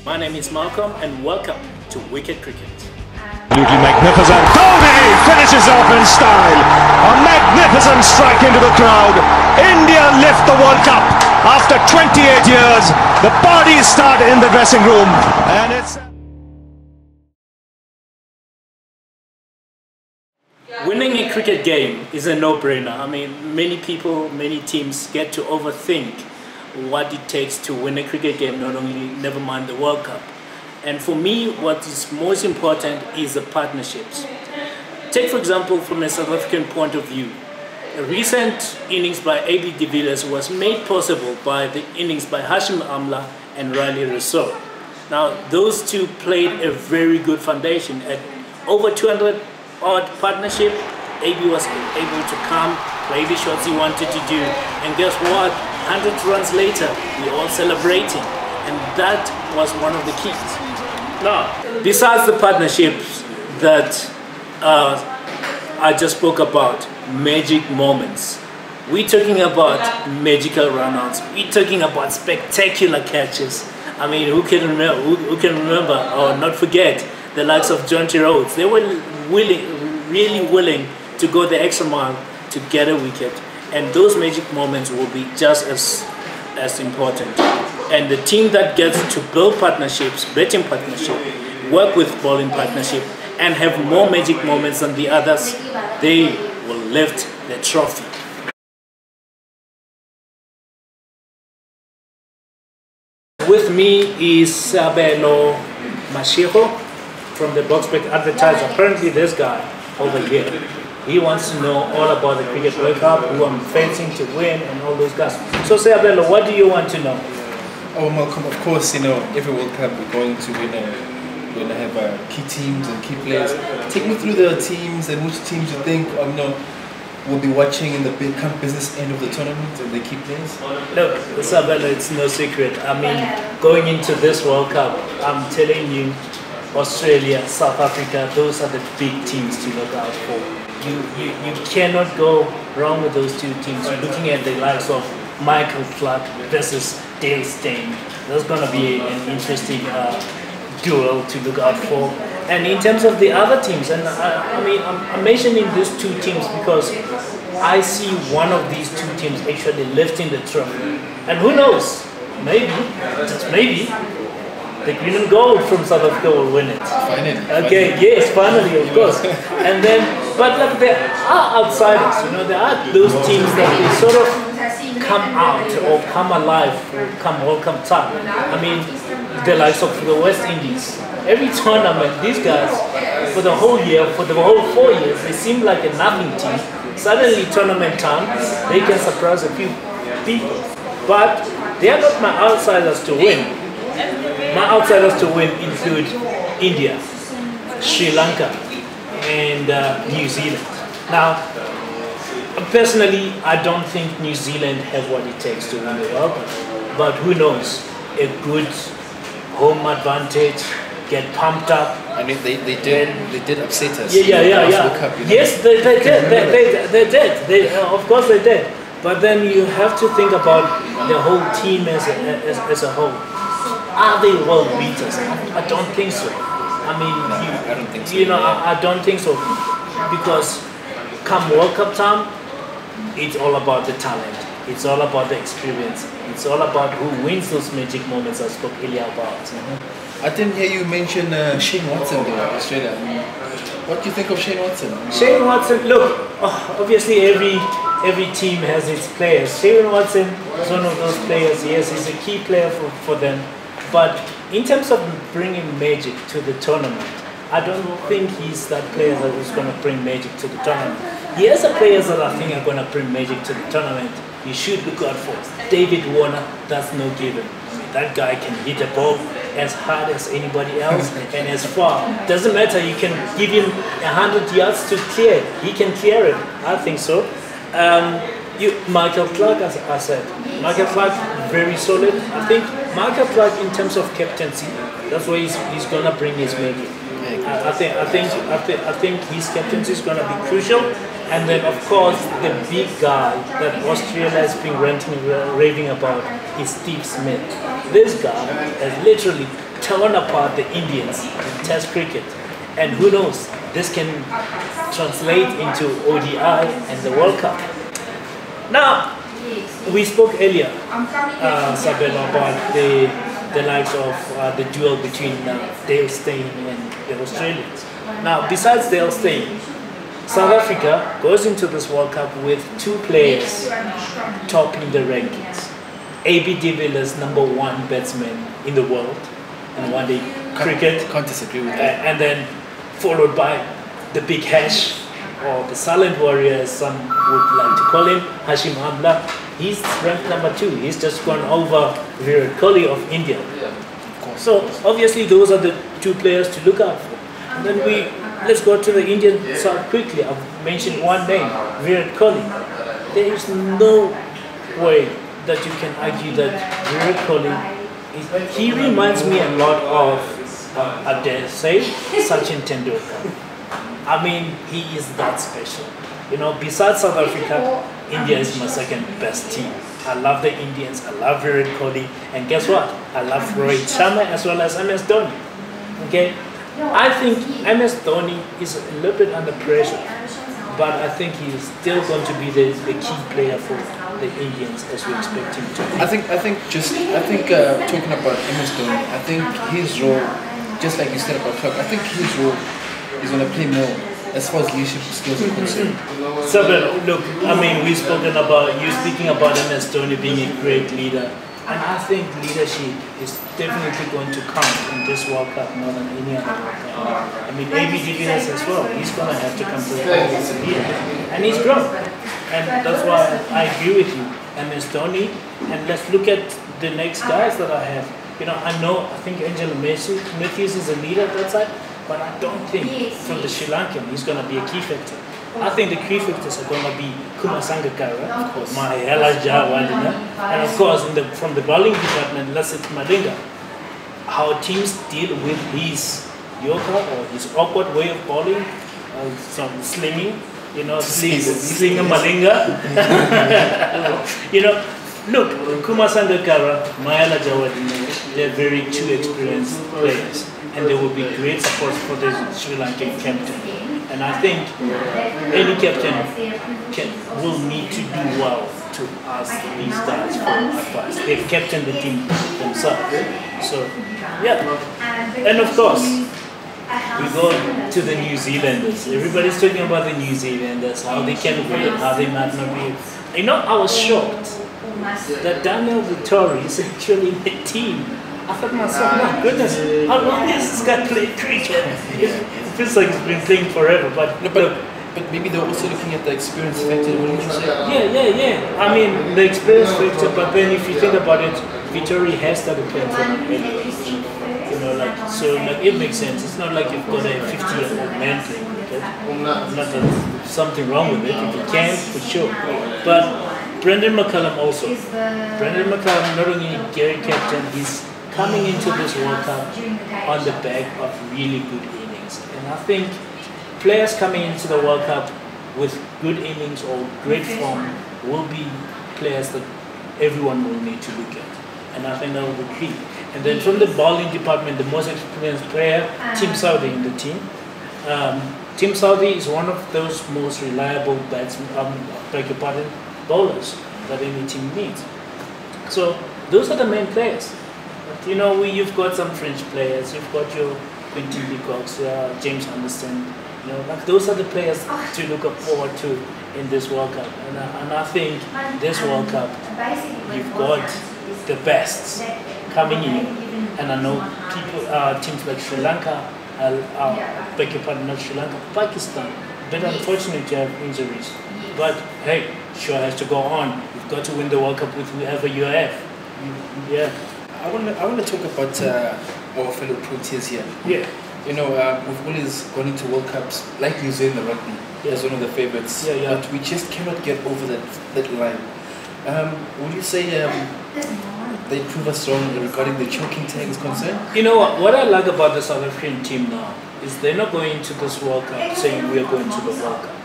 My name is Malcolm and welcome to Wicket Cricket. Absolutely magnificent. Jonty finishes off in style. A magnificent strike into the crowd. India lift the World Cup after 28 years. The parties start in the dressing room, and it's Winning a cricket game is a no-brainer. I mean, many people, many teams get to overthink what it takes to win a cricket game, never mind the World Cup. And for me, what is most important is the partnerships. Take, for example, from a South African point of view, a recent innings by A.B. de Villiers was made possible by the innings by Hashim Amla and Riley Rousseau. Now, those two played a very good foundation. At over 200-odd partnership, A.B. was able to come, play the shots he wanted to do, and guess what? 100 runs later, we're all celebrating, and that was one of the keys. Now, besides the partnerships that I just spoke about, magic moments, we're talking about magical run-outs, we're talking about spectacular catches. I mean, who can remember or not forget the likes of Jonty? They were really willing to go the extra mile to get a wicket, and those magic moments will be just as important. And the team that gets to build partnerships, betting partnership, work with bowling partnership, and have more magic moments than the others, they will lift the trophy. With me is Sabelo Mashiro from the Boxback Advertiser. Apparently this guy over here, he wants to know all about the Cricket World Cup, who I'm fancying to win, and all those guys. So Sabelo, what do you want to know? Oh, Malcolm, of course, you know, every World Cup we're going to win. We're going to have key teams and key players. Take me through the teams and which teams you think we'll be watching in the big business end of the tournament and the key players. Look, Sabelo, it's no secret. I mean, going into this World Cup, I'm telling you, Australia, South Africa, those are the big teams to look out for. You cannot go wrong with those two teams. You're looking at the likes of Michael Clark versus Dale Steyn. That's going to be an interesting duel to look out for. And in terms of the other teams, and I mean, I'm mentioning these two teams because I see one of these two teams actually lifting the trophy. And who knows, maybe, just maybe, the green and gold from South Africa will win it. Finally. Okay, yes, finally, of course. And then, but look, there are outsiders, you know, there are those teams that they sort of come out or come alive or come World Cup time. I mean, the likes of the West Indies. Every tournament, these guys, for the whole year, for the whole 4 years, they seem like a nothing team. Suddenly, tournament time, they can surprise a few people. But they are not my outsiders to win. My outsiders to win include India, Sri Lanka, and New Zealand. Now, personally, I don't think New Zealand have what it takes to win the World Cup, but who knows? A good home advantage, get pumped up. I mean, they did upset us. Yeah. World Cup, you know? Yes, they did. Of course they did. But then you have to think about the whole team as a whole. Are they world beaters? I don't think so. I mean, I don't think so. You know, I don't think so, because come World Cup time, it's all about the talent. It's all about the experience. It's all about who wins those magic moments I spoke earlier about. I didn't hear you mention Shane Watson though, Australia. I mean, what do you think of Shane Watson? Shane Watson, look, obviously every team has its players. Shane Watson is one of those players. Yes, he's a key player for them. But in terms of bringing magic to the tournament, I don't think he's that player that is going to bring magic to the tournament. He has some players that I think are going to bring magic to the tournament. You should look out for David Warner. That's no given. I mean, that guy can hit a ball as hard as anybody else and as far. Doesn't matter. You can give him 100 yards to clear. He can clear it. I think so. Michael Clark, as I said, Michael Clark, very solid. I think Michael Clark, in terms of captaincy, that's where he's gonna bring his magic. I think his captaincy is gonna be crucial. And then, of course, the big guy that Australia has been raving about is Steve Smith. This guy has literally torn apart the Indians in Test cricket, and who knows, this can translate into ODI and the World Cup. Now, we spoke earlier, Sabella, about the likes of the duel between Dale Steyn and the Australians. Now, besides Dale Steyn, South Africa goes into this World Cup with 2 players topping the rankings. AB de Villiers, #1 batsman in the world in one-day cricket. Can't disagree with that. And then followed by the big Hash, or the silent warrior as some would like to call him, Hashim Amla. He's ranked #2. He's just gone over Virat Kohli of India. So obviously those are the 2 players to look out for. And then let's go to the Indian side quickly. I've mentioned one name, Virat Kohli. There is no way that you can argue that Virat Kohli he reminds me a lot of, I dare say, Sachin Tendulkar. I mean, he is that special. You know, besides South Africa, India is my second best team. I love the Indians, I love Virat Kohli, and guess what? I love Rohit Sharma as well as MS Dhoni. Okay? I think MS Dhoni is a little bit under pressure, but I think he is still going to be the key player for the Indians as we expect him to be. I think talking about MS Dhoni, I think his role, just like you said about Clark, I think his role is going to play more as far as leadership skills are concerned. So, look, I mean, we've spoken about you speaking about MS Dhoni being a great leader, and I think leadership is definitely going to count in this World Cup more than any other World Cup. I mean, AB de Villiers as well. He's going to have to come to the table as a leader, and he's grown, and that's why I agree with you, MS Dhoni. And let's look at the next guys that I have. You know, I think Angelo Matthews is a leader at that side. But I don't think from the Sri Lankan he's going to be a key factor. I think the key factors are going to be Kumar Sangakkara, Maifala, and of course from the bowling department, Lasith Malinga. How teams deal with his Yorker or his awkward way of bowling, some slinging, you know, slinger Malinga. You know, look, Kumar Sangakkara, Maifala Jawadina, they're very 2 experienced players. And they will be great support for the Sri Lankan captain. And I think any captain will need to do well to ask these guys for advice. They've captained the team themselves. So, yeah. And of course, we go to the New Zealanders. Everybody's talking about the New Zealanders, how they can win, how they might not be. You know, I was shocked that Daniel Vittori is actually in the team. I thought to myself, my goodness, how long has this guy played cricket? It feels like he's been playing forever, but maybe they're also looking at the experience factor, wouldn't you say? Yeah. I mean, the experience factor, but then if you think about it, Vittori has started playing for an early age. You know, so it makes sense. It's not like you've got a 50-year-old man playing cricket. Not that there's something wrong with it. If you can, for sure. But Brendan McCullum also. Brendan McCullum, not only Gary captain, he's coming into this World Cup on the back of really good innings. And I think players coming into the World Cup with good innings or great form will be players that everyone will need to look at. And I think that will be key. And then from the bowling department, the most experienced player, Tim Southee in the team. Tim Southee is one of those most reliable bowlers that any team needs. So those are the main players. You know, you've got some French players, you've got your Quentin de Kock, James Anderson, you know, like those are the players to look forward to in this World Cup. And I think this World Cup, you've got the best coming in. And I know teams like Sri Lanka, beg your pardon, not Sri Lanka, Pakistan, but unfortunate to have injuries. But hey, sure has to go on. You've got to win the World Cup with whoever you have. Yeah. I want to talk about our fellow Proteas here. Yeah. You know, we've always gone into World Cups, like New Zealand rugby, as one of the favourites. Yeah. But we just cannot get over that line. Would you say they prove us wrong regarding the choking tag is concerned? You know what I like about the South African team now is they're not going into this World Cup saying we are going to the World Cup.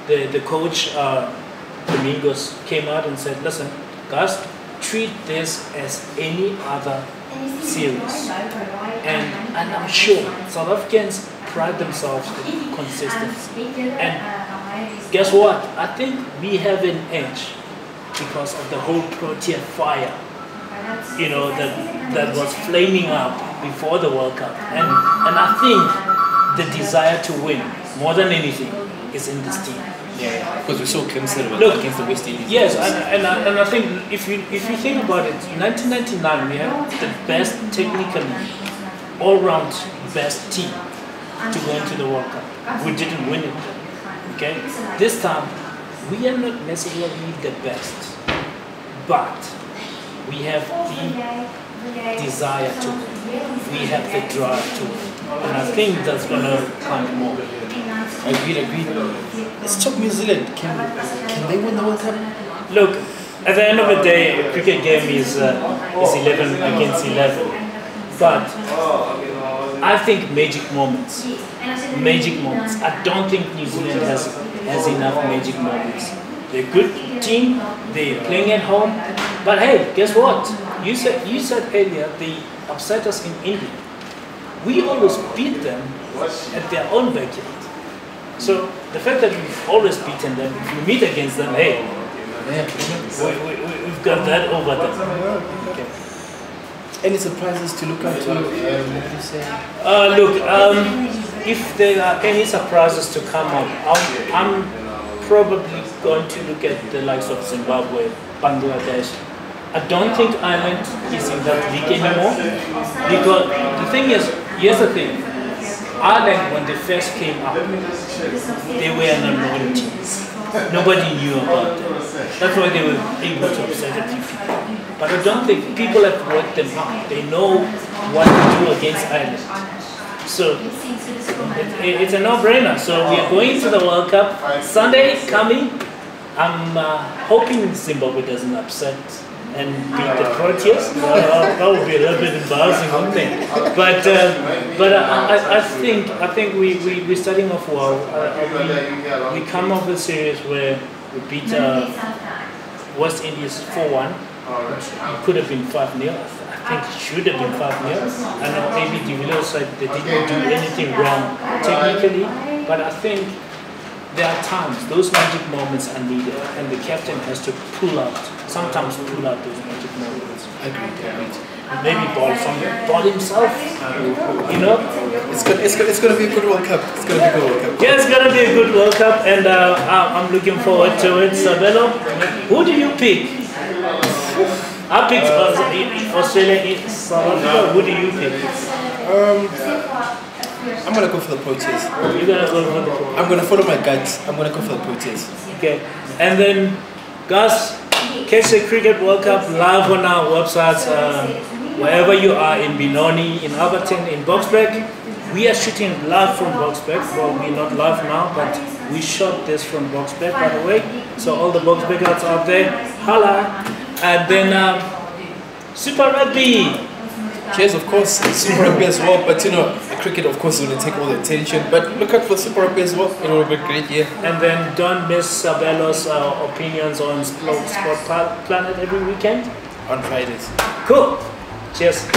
The coach, Domingos, came out and said, listen, guys, treat this as any other series. And I'm sure South Africans pride themselves in consistency. And guess what? I think we have an edge because of the whole Protea fire, you know, that was flaming up before the World Cup. And I think the desire to win, more than anything, is in this team. Yeah, because we saw glimpses of it against the West Indies. Yes, and I think if you think about it, in 1999 we had the best, technically, all-round best team to go into the World Cup. We didn't win it. Okay, this time we are not necessarily the best, but we have the desire to win. We have the drive to win, and I think that's gonna come more. Agreed. Let's talk New Zealand. Can they win the World Cup? Look, at the end of the day, a cricket game is 11 against 11. But I think magic moments. I don't think New Zealand has enough magic moments. They're a good team. They're playing at home. But hey, guess what? You said earlier they upset us in India. We always beat them at their own backyard. So the fact that we've always beaten them, if we meet against them, hey, we've got that over them. Okay. Any surprises to look out to? What do you say? Look, if there are any surprises to come up, I'm probably going to look at the likes of Zimbabwe, Bangladesh. I don't think Ireland is in that league anymore, because the thing is, here's the thing. Ireland, when they first came up, they were an unknown team. Nobody knew about them. That's why they were able to upset a few people. But I don't think people have worked them out. They know what to do against Ireland. So it's a no-brainer. So we are going to the World Cup Sunday coming. I'm hoping Zimbabwe doesn't upset and beat the Proteas. That would be a little bit embarrassing, wouldn't it? But I think we're starting off well. We come off a series where we beat West Indies 4-1. It could have been 5-0. I think it should have been 5-0. I know AB de Villiers said they didn't do anything wrong technically, but I think there are times those magic moments are needed, and the captain has to sometimes pull out those magic moments. Agreed. Maybe ball himself. You know, it's gonna be a good World Cup. It's gonna be a good World Cup. Yeah, it's gonna be a good World Cup, and I'm looking forward to it. Sabelo, who do you pick? I picked Australia, South Africa. Who do you pick? I'm gonna go for the Proteas. You're gonna go for the Proteas. I'm gonna follow my gut. I'm gonna go for the Proteas. Okay, and then guys, catch the Cricket World Cup live on our websites. Wherever you are, in Benoni, in Alberton, in Boxback. We are shooting live from Boxback. Well, we're not live now, but we shot this from Boxback, by the way. So all the Boxbackers out there, holla. And then Super Rugby. Cheers, of course, Super Rugby as well. But you know, the cricket, of course, is going to take all the attention. But look out for Super Rugby as well. It will be a great year. And then don't miss Sabelo's opinions on Sport Planet every weekend on Fridays. Cool. Cheers.